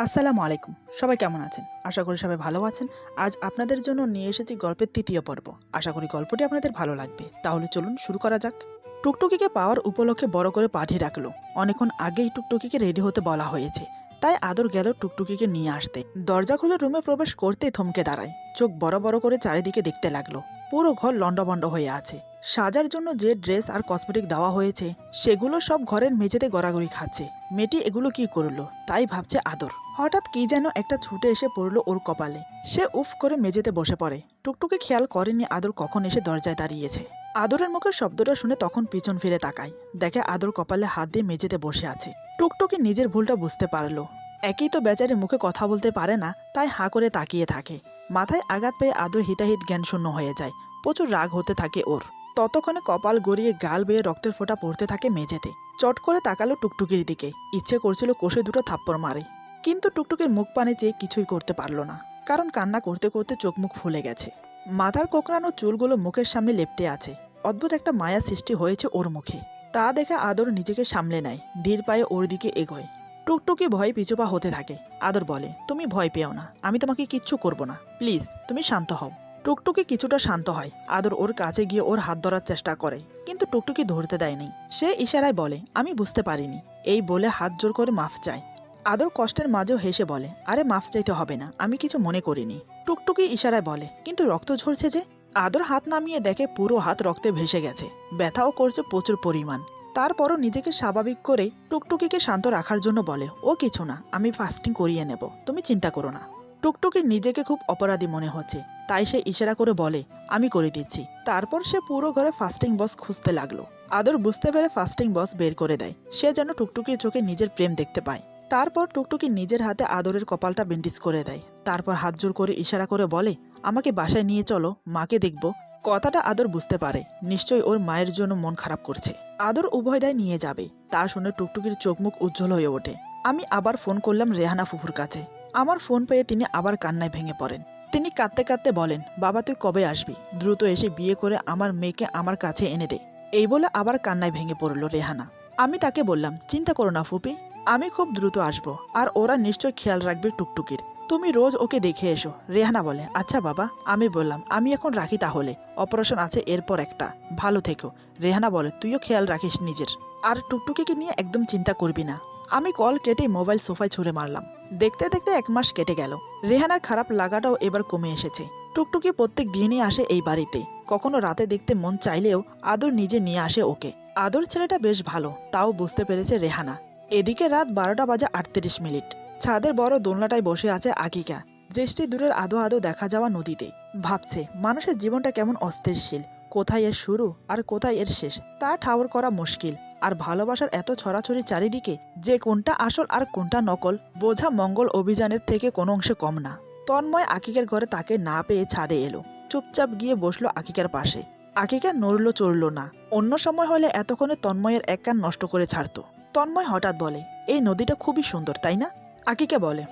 আসসালামু আলাইকুম। সবাই কেমন আছেন? আশা করি সবাই ভালো আছেন। আজ আপনাদের জন্য নিয়ে এসেছি গল্পের ৩য় পর্ব। আশা করি গল্পটি আপনাদের ভালো লাগবে। তাহলে চলুন শুরু করা যাক। টুকটুকিকে পাওয়ার উপলক্ষে বড় করে পাঠিয়ে রাখলো। অনেকক্ষণ আগেই টুকটুকিকে রেডি হতে বলা হয়েছে। তাই আদর গেল টুকটুকিকে নিয়ে আসতে। দরজা খুলে রুমে প্রবেশ করতেই থমকে দাঁড়ায়। চোখ বড় বড় করে চারিদিকে দেখতে লাগলো। পুরো ঘর লণ্ডভণ্ড হয়ে আছে। সাজার জন্য যে ড্রেস আর কসমেটিক দেওয়া হয়েছে সেগুলো সব ঘরের মেঝেতে গড়াগড়ি খাচ্ছে। মেয়েটি এগুলো কি করলো তাই ভাবছে আদর। হঠাৎ কি যেন একটা ছুটে এসে পড়লো ওর কপালে। সে উফ করে মেঝেতে বসে পড়ে। টুকটুকি খেয়াল করেনি আদর কখন এসে দরজায় দাঁড়িয়েছে। আদরের মুখের শব্দটা শুনে তখন পিছন ফিরে তাকায়। দেখে আদর কপালে হাত দিয়ে মেঝেতে বসে আছে। টুকটুকি নিজের ভুলটা বুঝতে পারলো। একই তো বেচারি মুখে কথা বলতে পারে না, তাই হাঁ করে তাকিয়ে থাকে। মাথায় আঘাত পেয়ে আদর হিতাহিত জ্ঞানশূন্য হয়ে যায়। প্রচুর রাগ হতে থাকে ওর। ততক্ষণে কপাল গড়িয়ে গাল বেয়ে রক্তের ফোঁটা পড়তে থাকে মেঝেতে। চট করে তাকালো টুকটুকির দিকে। ইচ্ছে করছিল কষে দুটো থাপ্পড় মারে, কিন্তু টুকটুকির মুখ পানে চেয়ে কিছুই করতে পারল না। কারণ কান্না করতে করতে চোখ মুখ ফুলে গেছে। মাথার কোঁকড়ানো চুলগুলো মুখের সামনে লেপ্টে আছে। অদ্ভুত একটা মায়া সৃষ্টি হয়েছে ওর মুখে। তা দেখে আদর নিজেকে সামলে নেয়, ধীর পায়ে ওর দিকে এগোয়। টুকটুকি ভয়ে পিছুপা হতে থাকে। আদর বলে, তুমি ভয় পেও না, আমি তোমাকে কিচ্ছু করব না, প্লিজ তুমি শান্ত হও। টুকটুকি কিছুটা শান্ত হয়। আদর ওর কাছে গিয়ে ওর হাত ধরার চেষ্টা করে, কিন্তু টুকটুকি ধরতে দেয়নি। সে ইশারায় বলে, আমি বুঝতে পারিনি। এই বলে হাত জোর করে মাফ চায়। আদর কষ্টের মাঝেও হেসে বলে, আরে মাফ চাইতে হবে না, আমি কিছু মনে করিনি। টুকটুকি ইশারায় বলে, কিন্তু রক্ত ঝরছে যে। আদর হাত নামিয়ে দেখে পুরো হাত রক্তে ভেসে গেছে। ব্যথাও করছে প্রচুর পরিমাণ। তারপরও নিজেকে স্বাভাবিক করে টুকটুকিকে শান্ত রাখার জন্য বলে, ও কিছু না, আমি ফাস্টিং করিয়ে নেব, তুমি চিন্তা করো না। টুকটুকি নিজেকে খুব অপরাধী মনে হচ্ছে, তাই সে ইশারা করে বলে, আমি করে দিচ্ছি। তারপর সে পুরো ঘরে ফাস্টিং বক্স খুঁজতে লাগলো। আদর বুঝতে পেরে ফাস্টিং বক্স বের করে দেয়। সে যেন টুকটুকির চোখে নিজের প্রেম দেখতে পায়। তারপর টুকটুকি নিজের হাতে আদরের কপালটা ব্যান্ডেজ করে দেয়। তারপর হাত জোর করে ইশারা করে বলে, আমাকে বাসায় নিয়ে চলো, মাকে দেখব। কথাটা আদর বুঝতে পারে, নিশ্চয়ই ওর মায়ের জন্য মন খারাপ করছে। আদর উভয়দায় নিয়ে যাবে। তা শুনে টুকটুকির চোখ মুখ উজ্জ্বল হয়ে ওঠে। আমি আবার ফোন করলাম রেহানা ফুফুর কাছে। আমার ফোন পেয়ে তিনি আবার কান্নায় ভেঙে পড়েন। তিনি কাঁদতে কাঁদতে বলেন, বাবা তুই কবে আসবি? দ্রুত এসে বিয়ে করে আমার মেয়েকে আমার কাছে এনে দে। এই বলে আবার কান্নায় ভেঙে পড়ল রেহানা। আমি তাকে বললাম, চিন্তা করো না ফুপি, আমি খুব দ্রুত আসবো, আর ওরা নিশ্চয় খেয়াল রাখবে টুকটুকির। তুমি রোজ ওকে দেখে এসো। রেহানা বলে, আচ্ছা বাবা। আমি বললাম, আমি এখন রাখি তাহলে, অপারেশন আছে এরপর একটা, ভালো থেকো। রেহানা বলে, তুইও খেয়াল রাখিস নিজের, আর টুকটুকিকে নিয়ে একদম চিন্তা করবি না। আমি কল কেটে মোবাইল সোফায় ছুঁড়ে মারলাম। দেখতে দেখতে 1 মাস কেটে গেল। রেহানার খারাপ লাগাটাও এবার কমে এসেছে। টুকটুকি প্রত্যেক দিনই আসে এই বাড়িতে। কখনো রাতে দেখতে মন চাইলেও আদর নিজে নিয়ে আসে ওকে। আদর ছেলেটা বেশ ভালো, তাও বুঝতে পেরেছে রেহানা। এদিকে রাত 12টা বাজে 38 মিনিট। ছাদের বড় দোলনাটায় বসে আছে আকিকা। দৃষ্টি দূরের আদো আদো দেখা যাওয়া নদীতে। ভাবছে, মানুষের জীবনটা কেমন অস্থিরশীল। কোথায় এর শুরু আর কোথায় এর শেষ তা ঠাউর করা মুশকিল। আর ভালোবাসার এত ছড়াছড়ি চারিদিকে, যে কোনটা আসল আর কোনটা নকল বোঝা মঙ্গল অভিযানের থেকে কোনো অংশে কম না। তন্ময় আকিকার ঘরে তাকে না পেয়ে ছাদে এলো। চুপচাপ গিয়ে বসলো আকিকার পাশে। আকিকা নড়ল চড়ল না। অন্য সময় হলে এতক্ষণে তন্ময়ের এক কান নষ্ট করে ছাড়তো। তন্ময় হঠাৎ বলে, এই নদীটা খুবই সুন্দর তাই না? আকিকা বলে,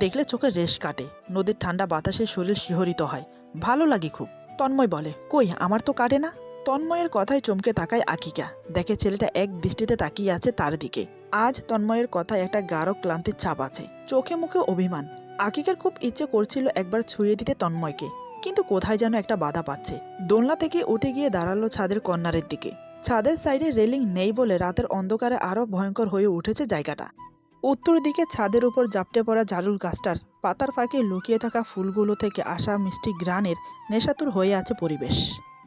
দেখলে চোখের রেশ কাটে। নদীর ঠান্ডা বাতাসে শরীর শিহরিত হয়, ভালো লাগে খুব। তন্ময় বলে, কই আমার তো কাটে না। তন্ময়ের কথায় চমকে তাকায় আকিকা। দেখে ছেলেটা এক দৃষ্টিতে তাকিয়ে আছে তার দিকে। আজ তন্ময়ের কথায় একটা গাঢ় ক্লান্তির ছাপ আছে, চোখে মুখে অভিমান। আকিকার খুব ইচ্ছে করছিল একবার ছুঁয়ে দিতে তন্ময়কে, কিন্তু কোথায় যেন একটা বাধা পাচ্ছে। দোলনা থেকে উঠে গিয়ে দাঁড়ালো ছাদের কর্নারের দিকে। ছাদের সাইডে রেলিং নেই বলে রাতের অন্ধকারে আরো ভয়ঙ্কর হয়ে উঠেছে জায়গাটা। উত্তর দিকে ছাদের উপর জাপটে পড়া জারুল গাছটার পাতার ফাঁকে লুকিয়ে থাকা ফুলগুলো থেকে আসা মিষ্টি ঘ্রাণের নেশাতুর হয়ে আছে পরিবেশ।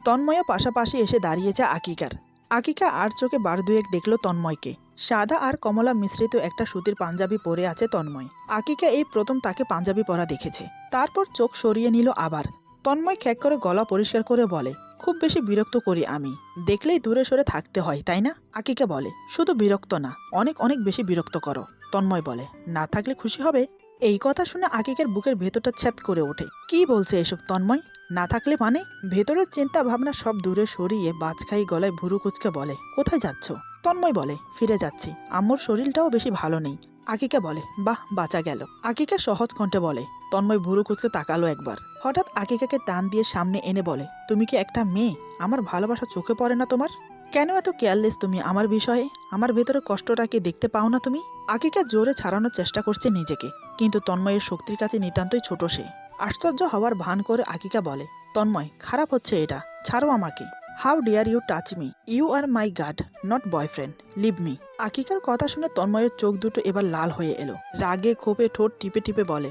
তন্ময় পাশাপাশি এসে দাঁড়িয়েছে আকিকার। আকিকা আর চোখে বার দুয়েক দেখলো তন্ময়কে। সাদা আর কমলা মিশ্রিত একটা সুতির পাঞ্জাবি পরে আছে তন্ময়। আকিকা এই প্রথম তাকে পাঞ্জাবি পরা দেখেছে। তারপর চোখ সরিয়ে নিল আবার। তন্ময় খ্যাক করে গলা পরিষ্কার করে বলে, খুব বেশি বিরক্ত করি আমি, দেখলেই দূরে সরে থাকতে হয় তাই না? আকিকা বলে, শুধু বিরক্ত না, অনেক অনেক বেশি বিরক্ত করো। তন্ময় বলে, না থাকলে খুশি হবে? এই কথা শুনে আকিকার বুকের ভেতরটা ছ্যাদ করে ওঠে। কি বলছে এসব তন্ময়? না থাকলে মানে? ভেতরের চিন্তা ভাবনা সব দূরে সরিয়ে বাজখাই গলায় ভুরু কুচকে বলে, কোথায় যাচ্ছ? তন্ময় বলে, ফিরে যাচ্ছি, আম্মুর শরীরটাও বেশি ভালো নেই। আকিকা বলে, বাহ বাঁচা গেল। আকিকা সহজ কণ্ঠে বলে। তন্ময় ভুরু কুচকে তাকালো একবার। হঠাৎ আকিকাকে টান দিয়ে সামনে এনে বলে, তুমি কি একটা মেয়ে? আমার ভালোবাসা চোখে পড়ে না তোমার? কেন এত কেয়ারলেস তুমি আমার বিষয়ে? আমার ভেতরে কষ্টটা কি দেখতে পাও না তুমি? আকিকা জোরে ছাড়ানোর চেষ্টা করছে নিজেকে, কিন্তু তন্ময়ের শক্তির কাছে নিতান্তই ছোট সে। আশ্চর্য হওয়ার ভান করে আকিকা বলে, তন্ময়, খারাপ হচ্ছে এটা, ছাড়ো আমাকে। How dare you touch me? You are my guard, not boyfriend, leave me. আকিকার কথা শুনে তন্ময়ের চোখ দুটো এবার লাল হয়ে এলো। রাগে ক্ষোভে ঠোঁট টিপে টিপে বলে,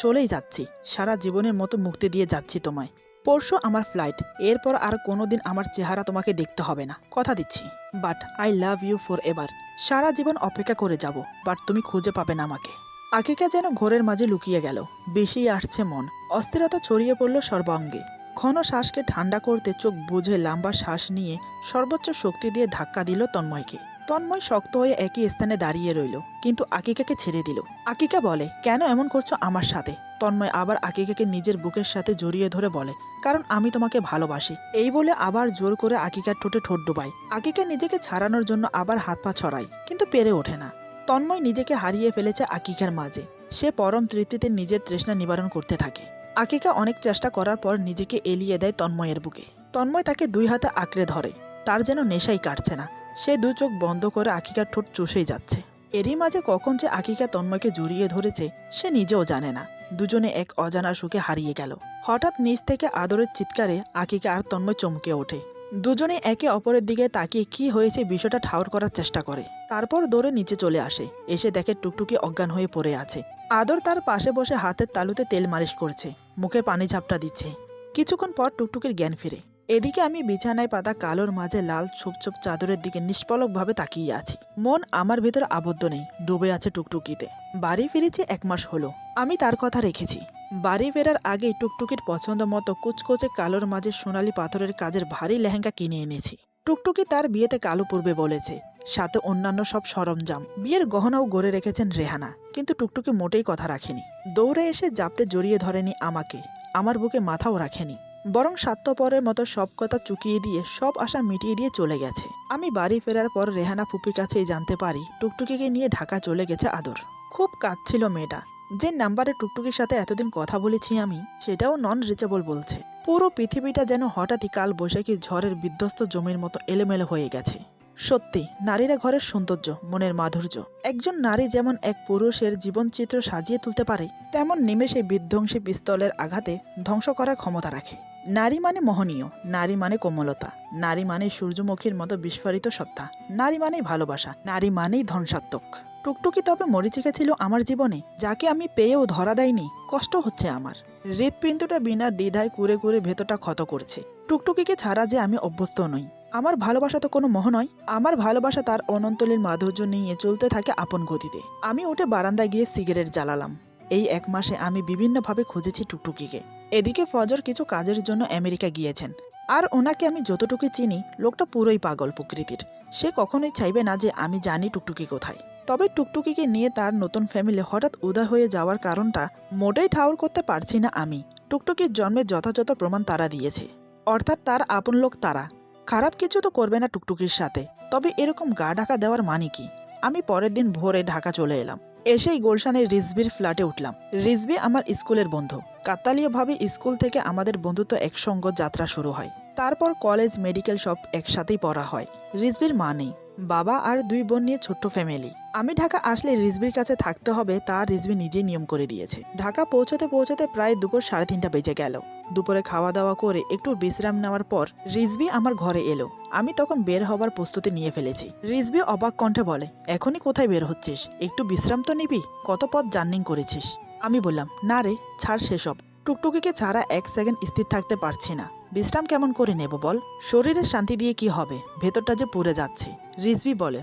চলেই যাচ্ছি, সারা জীবনের মতো মুক্তি দিয়ে যাচ্ছি তোমায়। পরশু আমার ফ্লাইট, এরপর আর কোনোদিন আমার চেহারা তোমাকে দেখতে হবে না, কথা দিচ্ছি। But I love you forever. সারা জীবন অপেক্ষা করে যাব, বাট তুমি খুঁজে পাবে না আমাকে। আকিকা যেন ঘোরের মাঝে লুকিয়ে গেল। বেশি আসছে মন, অস্থিরতা ছড়িয়ে পড়ল সর্বাঙ্গে। ঘন শ্বাসকে ঠান্ডা করতে চোখ বুঝে লম্বা শ্বাস নিয়ে সর্বোচ্চ শক্তি দিয়ে ধাক্কা দিল তন্ময়কে। তন্ময় শক্ত হয়ে একই স্থানে দাঁড়িয়ে রইল, কিন্তু আকিকাকে ছেড়ে দিল। আকিকা বলে, কেন এমন করছো আমার সাথে? তন্ময় আবার আকিকাকে নিজের বুকের সাথে জড়িয়ে ধরে বলে, কারণ আমি তোমাকে ভালোবাসি। এই বলে আবার জোর করে আকিকার ঠোঁটে ঠোঁট ডুবায়। আকিকা নিজেকে ছাড়ানোর জন্য আবার হাত পা ছড়ায়, কিন্তু পেরে ওঠে না। তন্ময় নিজেকে হারিয়ে ফেলেছে আকিকার মাঝে। সে পরম তৃপ্তিতে নিজের তৃষ্ণা নিবারণ করতে থাকে। আকিকা অনেক চেষ্টা করার পর নিজেকে এলিয়ে দেয় তন্ময়ের বুকে। তন্ময় তাকে দুই হাতে আঁকড়ে ধরে, তার যেন নেশাই কাটছে না। সে দু চোখ বন্ধ করে আকিকার ঠোঁট চুষেই যাচ্ছে। এরই মাঝে কখন যে আকিকা তন্ময়কে জড়িয়ে ধরেছে সে নিজেও জানে না। দুজনে এক অজানা সুখে হারিয়ে গেল। হঠাৎ নিচ থেকে আদরের চিৎকারে আকিকা আর তন্ময় চমকে ওঠে। দুজনে একে অপরের দিকে তাকিয়ে কি হয়েছে বিষয়টা ঠাউর করার চেষ্টা করে। তারপর দৌড়ে নিচে চলে আসে। এসে দেখে টুকটুকি অজ্ঞান হয়ে পড়ে আছে। আদর তার পাশে বসে হাতের তালুতে তেল মালিশ করছে, মুখে পানি ঝাপটা দিচ্ছে। কিছুক্ষণ পর টুকটুকির জ্ঞান ফিরে। এদিকে আমি বিছানায় পাতা কালোর মাঝে লাল ছোপ ছোপ চাদরের দিকে নিষ্পলকভাবে তাকিয়ে আছি। মন আমার ভেতর আবদ্ধ নেই, ডুবে আছে টুকটুকিতে। বাড়ি ফিরেছি 1 মাস হলো। আমি তার কথা রেখেছি। বাড়ি ফেরার আগেই টুকটুকির পছন্দ মতো কুচকোচে কালোর মাঝে সোনালি পাথরের কাজের ভারী লেহেঙ্গা কিনে এনেছি। টুকটুকি তার বিয়েতে কালো পরবে বলেছে, সাথে অন্যান্য সব সরঞ্জাম। বিয়ের গহনাও গড়ে রেখেছেন রেহানা, কিন্তু টুকটুকি মোটেই কথা রাখেনি। দৌড়ে এসে জাপটে জড়িয়ে ধরেনি আমাকে, আমার বুকে মাথাও রাখেনি, বরং স্বার্থপরের মতো সব কথা চুকিয়ে দিয়ে সব আশা মিটিয়ে দিয়ে চলে গেছে। আমি বাড়ি ফেরার পর রেহানা ফুপির কাছেই জানতে পারি টুকটুকিকে নিয়ে ঢাকা চলে গেছে আদর। খুব কাঁদছিল মেয়েটা। যে নাম্বারে টুকটুকির সাথে এতদিন কথা বলেছি আমি, সেটাও নন রিচেবল বলছে। পুরো পৃথিবীটা যেন হঠাৎই কাল বৈশাখী ঝড়ের বিধ্বস্ত জমির মতো এলোমেলো হয়ে গেছে। সত্যি, নারীরা ঘরের সৌন্দর্য, মনের মাধুর্য। একজন নারী যেমন এক পুরুষের জীবনচিত্র সাজিয়ে তুলতে পারে, তেমন নিমেষে বিধ্বংসী পিস্তলের আঘাতে ধ্বংস করার ক্ষমতা রাখে। নারী মানে মোহনীয়, নারী মানে কোমলতা, নারী মানে সূর্যমুখীর মতো বিস্ফোরিত সত্তা, নারী মানেই ভালোবাসা, নারী মানেই ধ্বংসাত্মক। টুকটুকি তবে মরিচিকা ছিল আমার জীবনে, যাকে আমি পেয়েও ধরা দেয়নি। কষ্ট হচ্ছে আমার। হৃৎপিণ্ডটা বিনা দ্বিধায় কুরে কুরে ভেতরটা ক্ষত করছে। টুকটুকিকে ছাড়া যে আমি অভ্যস্ত নই। আমার ভালোবাসা তো কোনো মোহ নয়। আমার ভালোবাসা তার অনন্তলীল মাধুর্য নিয়ে চলতে থাকে আপন গতিতে। আমি উঠে বারান্দায় গিয়ে সিগারেট জ্বালালাম। এই 1 মাসে আমি বিভিন্নভাবে খুঁজেছি টুকটুকিকে। এদিকে ফজর কিছু কাজের জন্য আমেরিকা গিয়েছেন। আর ওনাকে আমি যতটুকু চিনি, লোকটা পুরোই পাগল প্রকৃতির। সে কখনোই চাইবে না যে আমি জানি টুকটুকি কোথায়। তবে টুকটুকিকে নিয়ে তার নতুন ফ্যামিলি হঠাৎ উদয় হয়ে যাওয়ার কারণটা মোটেই ঠাউর করতে পারছি না আমি। টুকটুকির জন্মের যথাযথ প্রমাণ তারা দিয়েছে, অর্থাৎ তার আপন লোক তারা। খারাপ কিছু তো করবে না টুকটুকির সাথে, তবে এরকম গা ঢাকা দেওয়ার মানে কি? আমি পরের দিন ভোরে ঢাকা চলে এলাম। এসেই গুলশানের রিজভির ফ্ল্যাটে উঠলাম। রিজভি আমার স্কুলের বন্ধু। কাকতালীয়ভাবে স্কুল থেকে আমাদের বন্ধুত্ব একসঙ্গ যাত্রা শুরু হয়। তারপর কলেজ, মেডিকেল সব একসাথেই পড়া হয়। রিজভির মা নেই, বাবা আর 2 বোন নিয়ে ছোট্ট ফ্যামিলি। আমি ঢাকা আসলে রিজভির কাছে থাকতে হবে, তা রিজভি নিজেই নিয়ম করে দিয়েছে। ঢাকা পৌঁছতে পৌঁছতে প্রায় দুপুর 3:30 বেজে গেল। দুপুরে খাওয়া দাওয়া করে একটু বিশ্রাম নেওয়ার পর রিজভি আমার ঘরে এলো। আমি তখন বের হবার প্রস্তুতি নিয়ে ফেলেছি। রিজভি অবাক কণ্ঠে বলে, এখনই কোথায় বের হচ্ছিস? একটু বিশ্রাম তো নিবি, কত পথ জার্নিং করেছিস। আমি বললাম, না রে, ছাড় সেসব। টুকটুকিকে ছাড়া 1 সেকেন্ড স্থির থাকতে পারছি না। বিশ্রাম কেমন করে নেব বল? শরীরের শান্তি দিয়ে কি হবে, ভেতরটা যে পুড়ে যাচ্ছে। রিজভি বলে,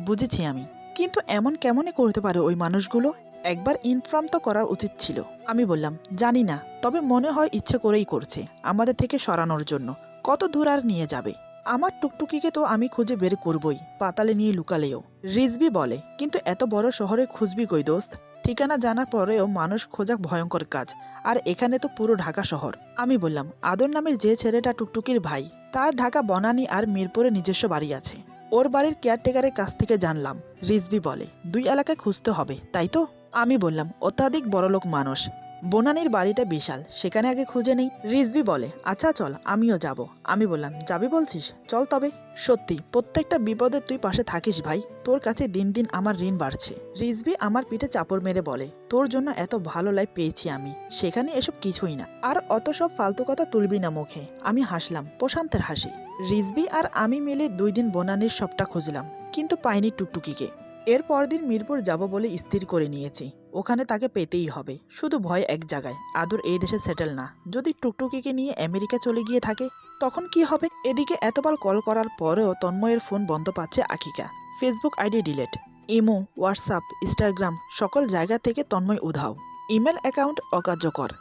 বুঝেছি আমি, কিন্তু এমন কেমনে করতে পারে ওই মানুষগুলো? একবার ইনফর্ম তো করার উচিত ছিল। আমি বললাম, জানি না, তবে মনে হয় ইচ্ছে করেই করছে, আমাদের থেকে সরানোর জন্য। কত দূর আর নিয়ে যাবে? আমার টুকটুকিকে তো আমি খুঁজে বের করবই, পাতালে নিয়ে লুকালেও। রিজভি বলে, কিন্তু এত বড় শহরে খুঁজবি কই দোস্ত? ঠিকানা জানার পরেও মানুষ খোঁজা ভয়ঙ্কর কাজ, আর এখানে তো পুরো ঢাকা শহর। আমি বললাম, আদর নামের যে ছেলেটা টুকটুকির ভাই, তার ঢাকা বনানী আর মিরপুরে নিজস্ব বাড়ি আছে। ওর বাড়ির কেয়ারটেকারের কাছ থেকে জানলাম। রিজভি বলে, 2 এলাকায় খুঁজতে হবে, তাই তো? আমি বললাম, অত্যাধিক বড়লোক মানুষ, বনানীর বাড়িটা বিশাল, সেখানে আগে খুঁজে নেই। রিজভি বলে, আচ্ছা চল, আমিও যাব। আমি বললাম, যাবি বলছিস, চল তবে। সত্যি প্রত্যেকটা বিপদে তুই পাশে থাকিস ভাই, তোর কাছে দিন দিন আমার ঋণ বাড়ছে। রিজভি আমার পিঠে চাপড় মেরে বলে, তোর জন্য এত ভালো লাইফ পেয়েছি আমি, সেখানে এসব কিছুই না, আর অত সব ফালতু কথা তুলবি না মুখে। আমি হাসলাম, প্রশান্তের হাসি। রিজভি আর আমি মিলে 2 দিন বনানীর সবটা খুঁজলাম, কিন্তু পাইনি টুকটুকিকে। এর পরদিন মিরপুর যাব বলে স্থির করে নিয়েছি। ওখানে তাকে পেতেই হবে, শুধু ভয় এক জায়গায়, আদর এই দেশে সেটেল না। যদি টুকটুকিকে নিয়ে আমেরিকা চলে গিয়ে থাকে তখন কি হবে? এদিকে এতবার কল করার পরেও তন্ময়ের ফোন বন্ধ পাচ্ছে আকিকা। Facebook ID delete, imo, WhatsApp, Instagram সকল জায়গা থেকে তন্ময় উধাও, ইমেল অ্যাকাউন্ট অকার্যকর।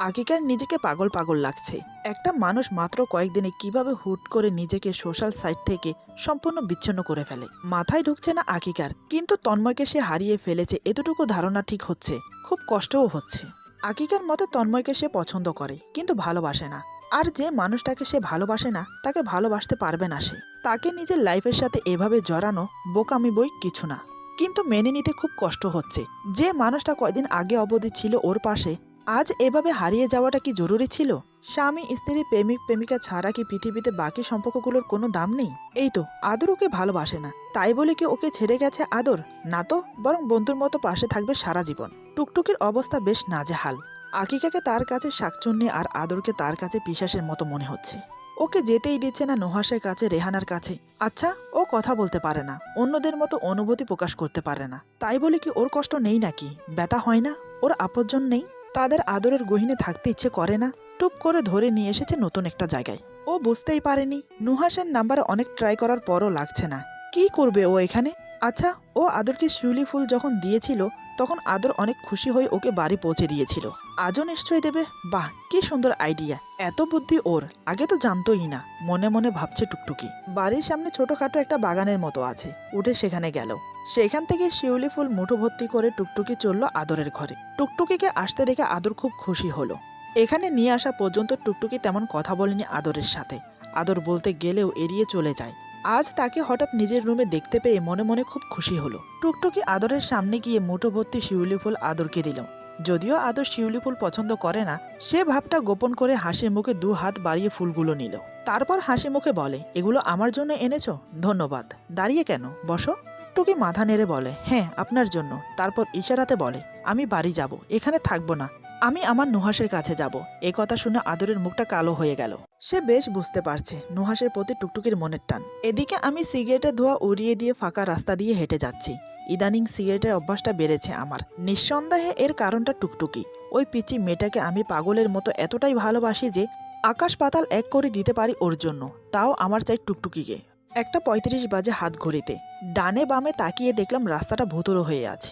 আকিকার নিজেকে পাগল পাগল লাগছে। একটা মানুষ মাত্র কয়েকদিনে কিভাবে হুট করে নিজেকে সোশ্যাল সাইট থেকে সম্পূর্ণ বিচ্ছিন্ন করে ফেলে, মাথায় ঢুকছে না আকিকার। কিন্তু তন্ময়কে সে হারিয়ে ফেলেছে এতটুকু ধারণা ঠিক হচ্ছে, খুব কষ্টও হচ্ছে। আকিকার মতে তন্ময়কে সে পছন্দ করে কিন্তু ভালোবাসে না, আর যে মানুষটাকে সে ভালোবাসে না তাকে ভালোবাসতে পারবে না সে। তাকে নিজের লাইফের সাথে এভাবে জড়ানো বোকামি বই কিছু না, কিন্তু মেনে নিতে খুব কষ্ট হচ্ছে। যে মানুষটা কয়দিন আগে অবধি ছিল ওর পাশে, আজ এভাবে হারিয়ে যাওয়াটা কি জরুরি ছিল? স্বামী স্ত্রী প্রেমিক প্রেমিকা ছাড়া কি পৃথিবীতে বাকি সম্পর্কগুলোর কোনো দাম নেই? এই তো, আদর ওকে ভালোবাসে না, তাই বলে কি ওকে ছেড়ে গেছে আদর? না তো, বরং বন্ধুর মতো পাশে থাকবে সারা জীবন। টুকটুকির অবস্থা বেশ নাজেহাল। আকিকাকে তার কাছে শাকচুন্নি আর আদরকে তার কাছে পিশাচের মতো মনে হচ্ছে। ওকে যেতেই দিচ্ছে না নুহাসের কাছে, রেহানার কাছে। আচ্ছা, ও কথা বলতে পারে না, অন্যদের মতো অনুভূতি প্রকাশ করতে পারে না, তাই বলে কি ওর কষ্ট নেই নাকি? ব্যথা হয় না? ওর আপনজন নেই? তাদের আদরের গহীনে থাকতে ইচ্ছে করে না? টুপ করে ধরে নিয়ে এসেছে নতুন একটা জায়গায়। ও বুঝতেই পারেনি। নুহাসের নাম্বারে অনেক ট্রাই করার পরও লাগছে না। কি করবে ও এখানে? আচ্ছা, ও আদরকে শিউলি ফুল যখন দিয়েছিল তখন আদর অনেক খুশি হয়ে ওকে বাড়ি পৌঁছে দিয়েছিল। আজও নিশ্চয়ই দেবে। বাহ, কি সুন্দর আইডিয়া! এত বুদ্ধি ওর, আগে তো জানতোই না, মনে মনে ভাবছে টুকটুকি। বাড়ির সামনে ছোটখাটো একটা বাগানের মতো আছে, উঠে সেখানে গেল। সেখান থেকে শিউলি ফুল মুঠো ভর্তি করে টুকটুকি চলল আদরের ঘরে। টুকটুকিকে আসতে দেখে আদর খুব খুশি হলো। এখানে নিয়ে আসা পর্যন্ত টুকটুকি তেমন কথা বলেনি আদরের সাথে। আদর বলতে গেলেও এড়িয়ে চলে যায়। আজ তাকে হঠাৎ নিজের রুমে দেখতে পেয়ে মনে মনে খুব খুশি হলো। টুকটুকি আদরের সামনে গিয়ে মুঠো ভর্তি শিউলি ফুল আদরকে দিল। যদিও আদর শিউলি ফুল পছন্দ করে না, সে ভাবটা গোপন করে হাসি মুখে 2 হাত বাড়িয়ে ফুলগুলো নিল। তারপর হাসি মুখে বলে, এগুলো আমার জন্য এনেছো? ধন্যবাদ। দাঁড়িয়ে কেন, বসো। টুকি মাথা নেড়ে বলে, হ্যাঁ, আপনার জন্য। তারপর ইশারাতে বলে, আমি বাড়ি যাব, এখানে থাকবো না, আমি আমার নুহাসের কাছে যাব। এ কথা শুনে আদরের মুখটা কালো হয়ে গেল। সে বেশ বুঝতে পারছে নুহাসের প্রতি টুকটুকির মনের টান। এদিকে আমি সিগারেটের ধোঁয়া উড়িয়ে দিয়ে ফাঁকা রাস্তা দিয়ে হেঁটে যাচ্ছি। ইদানিং সিগারেটের অভ্যাসটা বেড়েছে আমার। নিঃসন্দেহে এর কারণটা টুকটুকি। ওই পিচি মেয়েটাকে আমি পাগলের মতো এতটাই ভালোবাসি যে আকাশ পাতাল এক করে দিতে পারি ওর জন্য, তাও আমার চাই টুকটুকিকে। 1:35 বাজে হাত ঘড়িতে। ডানে বামে তাকিয়ে দেখলাম রাস্তাটা ভুতুড়ো হয়ে আছে।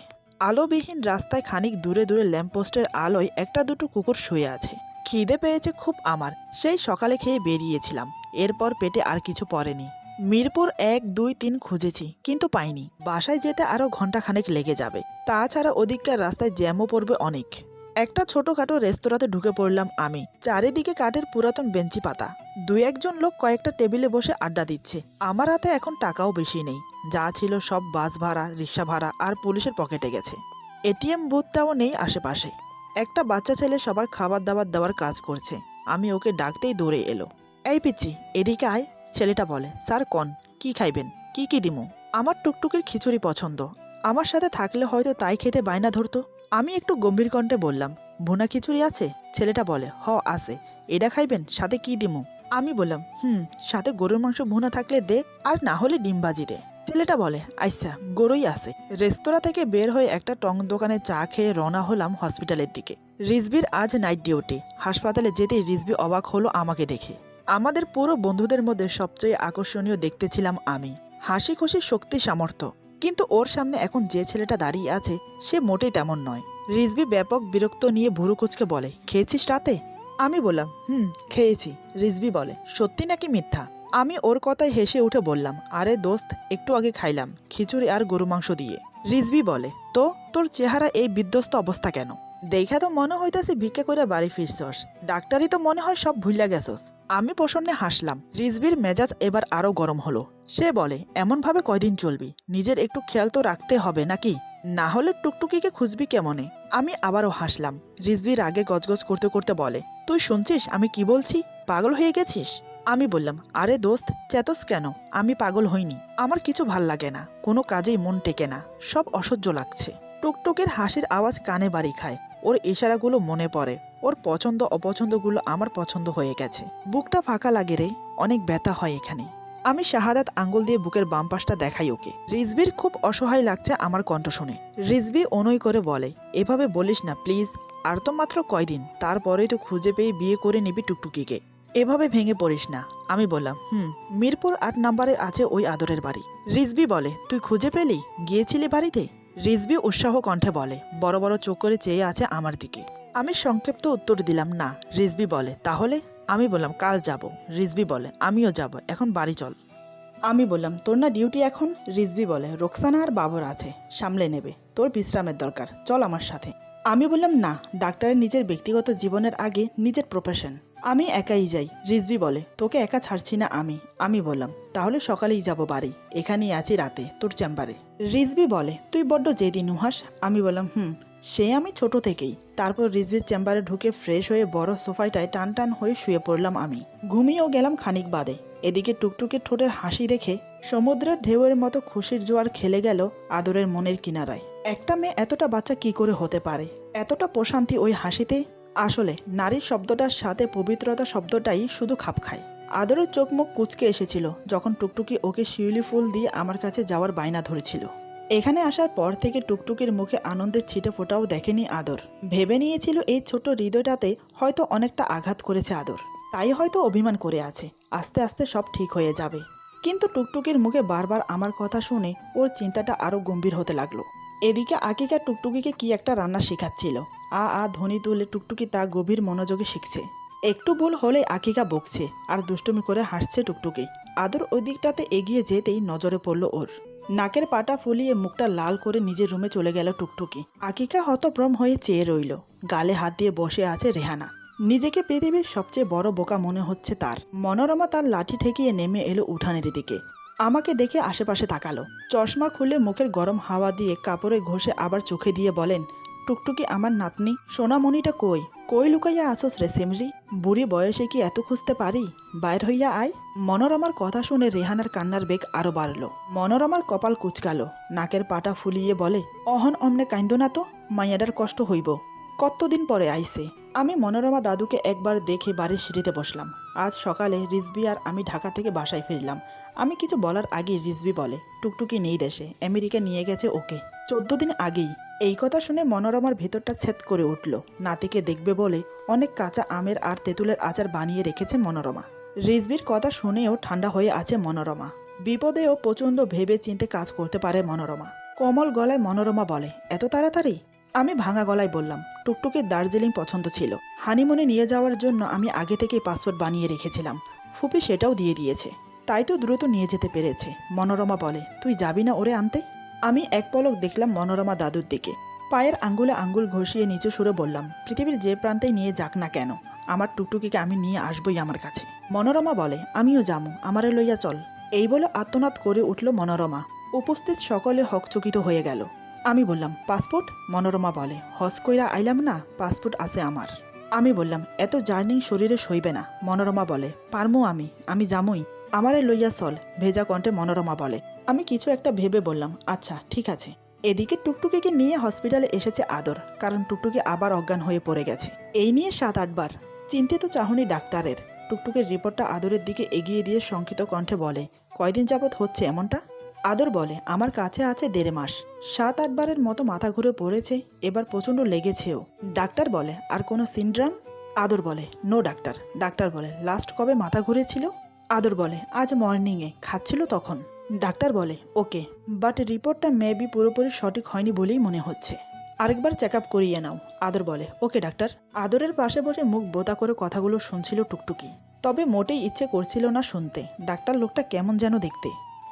আলোবিহীন রাস্তায় খানিক দূরে দূরে ল্যাম্পপোস্টের আলোয় একটা দুটো কুকুর শুয়ে আছে। খিদে পেয়েছে খুব আমার, সেই সকালে খেয়ে বেরিয়েছিলাম। এরপর পেটে আর কিছু পড়েনি। মিরপুর 1, 2, 3 খুঁজেছি কিন্তু পাইনি। বাসায় যেতে আরো ঘন্টাখানেক লেগে যাবে। তাছাড়া ওদিককার রাস্তায় জ্যামও পড়বে অনেক। একটা ছোটখাটো রেস্তোরাঁতে ঢুকে পড়লাম আমি। চারিদিকে কাঠের পুরাতন বেঞ্চি পাতা। 2-1 জন লোক কয়েকটা টেবিলে বসে আড্ডা দিচ্ছে। আমার হাতে এখন টাকাও বেশি নেই। যা ছিল সব বাস ভাড়া, রিক্সা ভাড়া আর পুলিশের পকেটে গেছে। এটিএম বুথটাও নেই আশেপাশে। একটা বাচ্চা ছেলে সবার খাবার দাবার দেওয়ার কাজ করছে। আমি ওকে ডাকতেই দৌড়ে এলো। এই পিচ্ছি, এদিকে আয়। ছেলেটা বলে, স্যার কন, কি খাইবেন, কি দিমু? আমার টুকটুকির খিচুড়ি পছন্দ। আমার সাথে থাকলে হয়তো তাই খেতে বায়না ধরতো। আমি একটু গম্ভীর কণ্ঠে বললাম, ভুনা খিচুড়ি আছে? ছেলেটা বলে, হ আছে। এটা খাইবেন, সাথে কি দিমু? আমি বললাম, সাথে গরুর মাংস ভুনা থাকলে দে, আর না হলে ডিম ভাজি দে। ছেলেটা বলে, আচ্ছা, গরুই আছে। রেস্তোরাঁ থেকে বের হয়ে একটা টং দোকানে চা খেয়ে রওনা হলাম হসপিটালের দিকে। রিজবির আজ নাইট ডিউটি। হাসপাতালে যেতেই রিজবি অবাক হলো আমাকে দেখে। আমাদের পুরো বন্ধুদের মধ্যে সবচেয়ে আকর্ষণীয় দেখতে ছিলাম আমি। হাসি খুশি, শক্তি, সামর্থ্য। কিন্তু ওর সামনে এখন যে ছেলেটা দাঁড়িয়ে আছে সে মোটেই তেমন নয়। রিজবি ব্যাপক বিরক্ত নিয়ে ভুরু কুচকে বলে, খেয়েছিস রাতে? আমি বললাম, খেয়েছি। রিজবি বলে, সত্যি নাকি মিথ্যা? আমি ওর কথায় হেসে উঠে বললাম, আরে দোস্ত, একটু আগে খাইলাম খিচুড়ি আর গরু মাংস দিয়ে। রিজবি বলে, তো তোর চেহারা এই বিধ্বস্ত অবস্থা কেন? দেখা তো মনে হইতাছে ভিক্ষা করে বাড়ি ফিরছস। ডাক্তারই তো মনে হয় সব ভুইলা গেছস। আমি প্রসন্নে হাসলাম। রিজবির মেজাজ এবার আরো গরম হলো। সে বলে, এমন ভাবে কয়দিন চলবি? নিজের একটু খেয়াল তো রাখতে হবে নাকি? না হলে টুকটুকিকে খুঁজবি কেমনে? আমি আবারও হাসলাম। রিজভি রাগে গজগজ করতে করতে বলে, তুই শুনছিস আমি কি বলছি? পাগল হয়ে গেছিস? আমি বললাম, আরে দোস্ত চেতস কেন? আমি পাগল হইনি। আমার কিছু ভাল লাগে না, কোনো কাজেই মন টেকে না, সব অসহ্য লাগছে। টুকটুকের হাসির আওয়াজ কানে বাড়ি খায়। ওর ইশারাগুলো মনে পড়ে। ওর পছন্দ অপছন্দগুলো আমার পছন্দ হয়ে গেছে। বুকটা ফাঁকা লাগে রে, অনেক ব্যথা হয় এখানে। আমি শাহাদাত আঙ্গুল দিয়ে বুকের বাম পাশটা দেখাই ওকে। রিজভির খুব অসহায় লাগছে আমার কণ্ঠ শুনে। রিজভি অনুই করে বলে, এভাবে বলিস না প্লিজ, আর তো মাত্র কয়দিন, তারপরেই তো খুঁজে পেয়ে বিয়ে করে নিবি টুকটুকিকে। এভাবে ভেঙে পড়িস না। আমি বললাম, মিরপুর ৮ নম্বরে আছে ওই আদরের বাড়ি। রিজভি বলে, তুই খুঁজে পেলি? গিয়েছিলি বাড়িতে? রিজভি উৎসাহ কণ্ঠে বলে, বড় বড় চোখ করে চেয়ে আছে আমার দিকে। আমি সংক্ষিপ্ত উত্তর দিলাম না। রিজভি বলে, তাহলে? আমি বললাম, কাল যাব। রিজভি বলে, আমিও যাব, এখন বাড়ি চল। আমি বললাম, তোর না ডিউটি এখন? রিজভি বলে, রোকসানা আর বাবর আছে, সামলে নেবে, তোর বিশ্রামের দরকার, চল আমার সাথে। আমি বললাম, না, ডাক্তারের নিজের ব্যক্তিগত জীবনের আগে নিজের প্রফেশন, আমি একাই যাই। রিজভি বলে, তোকে একা ছাড়ছি না আমি। আমি বললাম, তাহলে সকালেই যাব বাড়ি, এখানেই আছি রাতে তোর চেম্বারে। রিজভি বলে, তুই বড্ড জেদি নুহাস। আমি বললাম, সে আমি ছোট থেকেই। তারপর রিজভির চেম্বারে ঢুকে ফ্রেশ হয়ে বড় সোফাটায় টান টান হয়ে শুয়ে পড়লাম আমি। ঘুমিয়েও গেলাম খানিক বাদে। এদিকে টুকটুকের ঠোঁটের হাসি দেখে সমুদ্রের ঢেউয়ের মতো খুশির জোয়ার খেলে গেল আদরের মনের কিনারায়। একটা মেয়ে এতটা বাচ্চা কি করে হতে পারে? এতটা প্রশান্তি ওই হাসিতে। আসলে নারী শব্দটার সাথে পবিত্রতা শব্দটাই শুধু খাপ খায়। আদরের চোখ মুখ কুঁচকে এসেছিল যখন টুকটুকি ওকে শিউলি ফুল দিয়ে আমার কাছে যাওয়ার বায়না ধরেছিল। এখানে আসার পর থেকে টুকটুকির মুখে আনন্দের ছিটে ফোটাও দেখেনি আদর। ভেবে নিয়েছিল এই ছোট হৃদয়টাতে হয়তো অনেকটা আঘাত করেছে আদর, তাই হয়তো অভিমান করে আছে, আস্তে আস্তে সব ঠিক হয়ে যাবে। কিন্তু টুকটুকির মুখে বারবার আমার কথা শুনে ওর চিন্তাটা আরও গম্ভীর হতে লাগলো। এদিকে আকিকা টুকটুকিকে কি একটা রান্না শেখাচ্ছিল। আ ধ্বনি তুলে টুকটুকি তা গভীর মনোযোগে শিখছে। একটু ভুল হলে আকিকা বকছে আর দুষ্টুমি করে হাসছে টুকটুকি। আদর ওই দিকটাতে এগিয়ে যেতেই নজরে পড়ল ওর। নাকের পাটা ফুলিয়ে মুখটা লাল করে নিজের রুমে চলে গেল টুকটুকি। আকিকা হতভ্রম হয়ে চেয়ে রইল। গালে হাত দিয়ে বসে আছে রেহানা। নিজেকে পৃথিবীর সবচেয়ে বড় বোকা মনে হচ্ছে তার। মনোরমা তার লাঠি ঠেকিয়ে নেমে এলো উঠানের দিকে। আমাকে দেখে আশেপাশে তাকালো। চশমা খুলে মুখের গরম হাওয়া দিয়ে কাপড়ে ঘষে আবার চোখে দিয়ে বলেন, টুকটুকি আমার নাতনি, সোনামণিটা কই? কই লুকাইয়া আসোস রে সিমরি? বুড়ি বয়সে কি এত খুঁজতে পারি? বাইর হইয়া আয়। মনোরমার কথা শুনে রেহানার কান্নার বেগ আরো বাড়ল। মনোরমার কপাল কুচকালো, নাকের পাটা ফুলিয়ে বলে, অহন অমনে কাইন্দ না তো, মাইয়াডার কষ্ট হইব। কতদিন পরে আইছে। আমি মনোরমা দাদুকে একবার দেখে বাড়ির সিঁড়িতে বসলাম। আজ সকালে রিজভি আর আমি ঢাকা থেকে বাসায় ফিরলাম। আমি কিছু বলার আগেই রিজভি বলে, টুকটুকি নেই দেশে, আমেরিকা নিয়ে গেছে ওকে 14 দিন আগেই। এই কথা শুনে মনোরমার ভেতরটা ছেদ করে উঠল। নাতিকে দেখবে বলে অনেক কাঁচা আমের আর তেঁতুলের আচার বানিয়ে রেখেছে মনোরমা। রিজভির কথা শুনেও ঠান্ডা হয়ে আছে মনোরমা। বিপদেও প্রচণ্ড ভেবে চিন্তে কাজ করতে পারে মনোরমা। কোমল গলায় মনোরমা বলে, এত তাড়াতাড়ি? আমি ভাঙা গলায় বললাম, টুকটুকির দার্জিলিং পছন্দ ছিল, হানিমুনে নিয়ে যাওয়ার জন্য আমি আগে থেকেই পাসপোর্ট বানিয়ে রেখেছিলাম। ফুপি সেটাও দিয়ে দিয়েছে, তাই তো দ্রুত নিয়ে যেতে পেরেছে। মনোরমা বলে, তুই যাবি না ওরে আনতে? আমি এক পলক দেখলাম মনোরমা দাদুর দিকে। পায়ের আঙ্গুলে আঙ্গুল ঘষিয়ে নিচু সুরে বললাম, পৃথিবীর যে প্রান্তেই নিয়ে যাক না কেন, আমার টুকটুকিকে আমি নিয়ে আসবই আমার কাছে। মনোরমা বলে, আমিও যামু, আমারে লইয়া চল। এই বলে আত্মনাদ করে উঠল মনোরমা। উপস্থিত সকলে হকচকিত হয়ে গেল। আমি বললাম, পাসপোর্ট? মনোরমা বলে, হজ কইরা আইলাম না, পাসপোর্ট আছে আমার। আমি বললাম, এত জার্নি শরীরে সইবে না। মনোরমা বলে, পারমু আমি যামুই, আমারে লইয়া চল। ভেজা কণ্ঠে মনোরমা বলে। আমি কিছু একটা ভেবে বললাম, আচ্ছা ঠিক আছে। এদিকে টুকটুকিকে নিয়ে হসপিটালে এসেছে আদর, কারণ টুকটুকি আবার অজ্ঞান হয়ে পড়ে গেছে। এই নিয়ে 7-8 বার চিন্তিত চাহনি ডাক্তারের। টুকটুকির রিপোর্টটা আদরের দিকে এগিয়ে দিয়ে শঙ্কিত কণ্ঠে বলে, কয়দিন যাবৎ হচ্ছে এমনটা? আদর বলে, আমার কাছে আছে 1.5 মাস। 7-8 বারের মতো মাথা ঘুরে পড়েছে, এবার প্রচণ্ড লেগেছেও। ডাক্তার বলে, আর কোনো সিনড্রাম? আদর বলে, নো ডাক্তার। ডাক্তার বলে, লাস্ট কবে মাথা ঘুরেছিল? আদর বলে, আজ মর্নিংয়ে খাচ্ছিল তখন। ডাক্তার বলে, ওকে, বাট রিপোর্টটা মেবি পুরোপুরি সঠিক হয়নি বলেই মনে হচ্ছে, আরেকবার চেক আপ করিয়ে নাও। আদর বলে, ওকে ডাক্তার। আদরের পাশে বসে মুখ বোতা করে কথাগুলো শুনছিল টুকটুকি, তবে মোটেই ইচ্ছে করছিল না শুনতে। ডাক্তার লোকটা কেমন যেন দেখতে।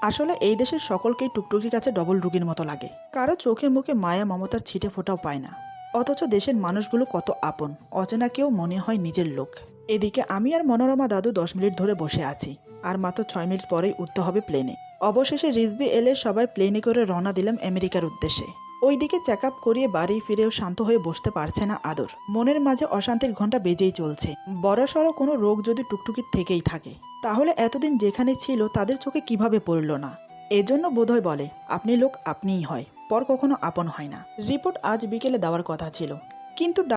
আসলে এই দেশের সকলকেই টুকটুকির কাছে ডবল রুগীর মতো লাগে। কারো চোখে মুখে মায়া মমতার ছিটে ফোটাও পায় না, অথচ দেশের মানুষগুলো কত আপন, অচেনা কেউ মনে হয় নিজের লোক। এদিকে আমি আর মনোরমা দাদু 10 মিনিট ধরে বসে আছি, আর মাত্র 6 মিনিট পরেই উঠতে হবে প্লেনে। অবশেষে রিজভি এলে সবাই প্লেনে করে রওনা দিলাম আমেরিকার উদ্দেশ্যে। ওইদিকে চেক আপ করিয়ে বাড়ি ফিরেও শান্ত হয়ে বসতে পারছে না আদর। মনের মাঝে অশান্তির ঘণ্টা বেজেই চলছে। বড়সড় কোনো রোগ যদি টুকটুকির থেকেই থাকে, তাহলে এতদিন যেখানে ছিল তাদের চোখে কিভাবে পড়ল না? এজন্য বোধহয় বলে, আপনি লোক আপনিই হয়, পর কখনো আপন হয় না। রিপোর্ট আজ বিকেলে দেওয়ার কথা ছিল, কিন্তু